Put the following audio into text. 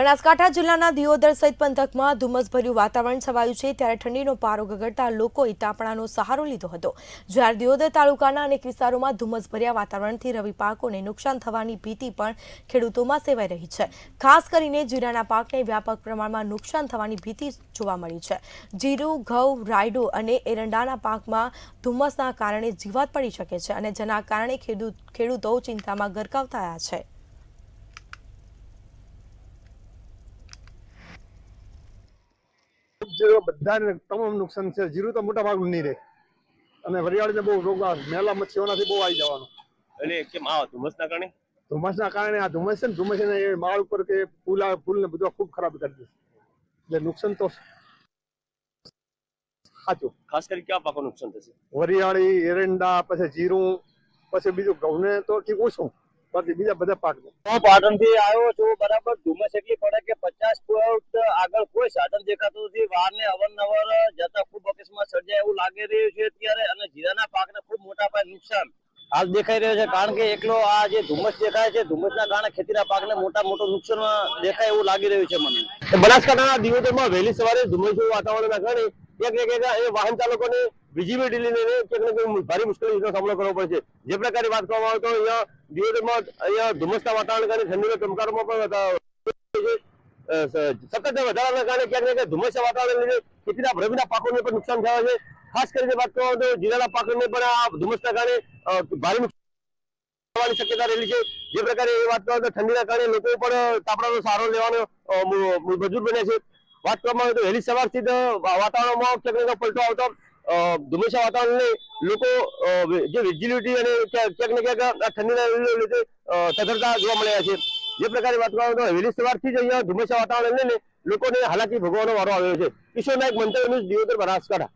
બનાસકાંઠા જિલ્લાના દિયોદર સહિત પંથકમાં ધુમ્મસભર્યું વાતાવરણ છવાયું છે ત્યારે ઠંડીનો પારો ગગડતા લોકોએ તાપણાનો સહારો લીધો હતો। જ્યારે દિયોદર તાલુકાના અનેક વિસ્તારોમાં ધુમ્મસભર્યા વાતાવરણથી રવિ પાકોને નુકસાન થવાની ભીતિ પણ ખેડૂતોમાં સેવાઈ રહી છે। ખાસ કરીને જીરાના પાકને વ્યાપક પ્રમાણમાં નુકસાન થવાની ભીતિ જોવા મળી છે। જીરું, ઘઉં, રાયડો અને એરંડાના પાકમાં ધુમ્મસના કારણે જીવાત પડી શકે છે અને જેના કારણે ખેડૂતો ચિંતામાં ગરકાવ થયા છે। जीरो बधाने तमाम नुकसान है। जीरो तो मोटा भाग नहीं रहे અને વરિયાળીને બહુ રોગ મેલા મચ્છીઓનાથી બહુ આવી જવાનું એટલે કેમ આ ધુમ્મસના કારણે આ ધુમ્મસ છે ને ધુમ્મસ ને એ માળ ઉપર કે ફૂલને બધું ખૂબ ખરાબ કરી દે એટલે નુકસાન તો સાચું। ખાસ કરી કયા પાકો નુકસાન થશે? વરિયાળી, એરંડા, પછી જીરું, પછી બીજું ઘઉંને તો ઠીક ઓછું, બાકી બીજા બધા પાકને। હું પાટણથી આવ્યો છું। બરાબર ધુમ્મસ એટલી પડે કે 50 ફૂટ આગળ કોઈ સાધન દેખાતું નથી। વારને અવારનવાર જતા ખૂબ અકસ્માત સર્જાય એવું લાગી રહ્યું છે અત્યારે અને જીરાના પાકને ખૂબ મોટા પાયે નુકસાન હાલ દેખાઈ રહ્યો છે। કારણ કે એકલો આ જે ધુમ્મસ દેખાય છે ધુમ્મસના કારણે ખેતીના પાકને મોટું નુકસાન દેખાય એવું લાગી રહ્યું છે મને। બનાસકાંઠાના દિયોદરમાં વહેલી સવારે ધુમ્મસનું વાતાવરણના કારણે ક્યાંક વાહન ચાલકોને વિઝિબિલિટી લઈને ક્યાંક ભારે મુશ્કેલીનો સામનો કરવો પડે છે। જે પ્રકારે વાત કરવામાં આવે તો અહીંયા દિયોદરમાં ધુમ્મસના વાતાવરણ કારણે ઠંડીનો ચમકારોમાં પણ સતત વધારાના કારણે ક્યાંક ધુમ્મસના વાતાવરણ લીધે ખેતીના રવિના પાકોને પણ નુકસાન થયા છે। ખાસ કરીને વાત કરવામાં આવે તો જીરાના પાકોને પણ આ ધુમ્મસના કારણે ભારે નુકસાન થવાની શક્યતા રહેલી છે। જે પ્રકારે એ વાત કરવામાં આવે તો ઠંડીના કારણે લોકો પણ તાપણાનો સહારો લેવાનો મજબૂર બન્યા છે। વાત કરવામાં આવે તો વહેલી સવારથી જ વાતાવરણમાં ક્યાંક પલટો આવતો ધુમ્મસના વાતાવરણને લોકો જે વિઝિબિલિટી અને ક્યાંક ને ક્યાંક ઠંડીના લીધે થથરતા જોવા મળ્યા છે। જે પ્રકારે વાત કરવામાં આવે તો વહેલી સવારથી જ અહીંયા ધુમ્મસના વાતાવરણ લઈને લોકોને હાલાકી ભોગવવાનો વારો આવ્યો છે। કિશોર નાયક, મંતવ્ય ન્યૂઝ, દિયોદર, બનાસકાંઠા।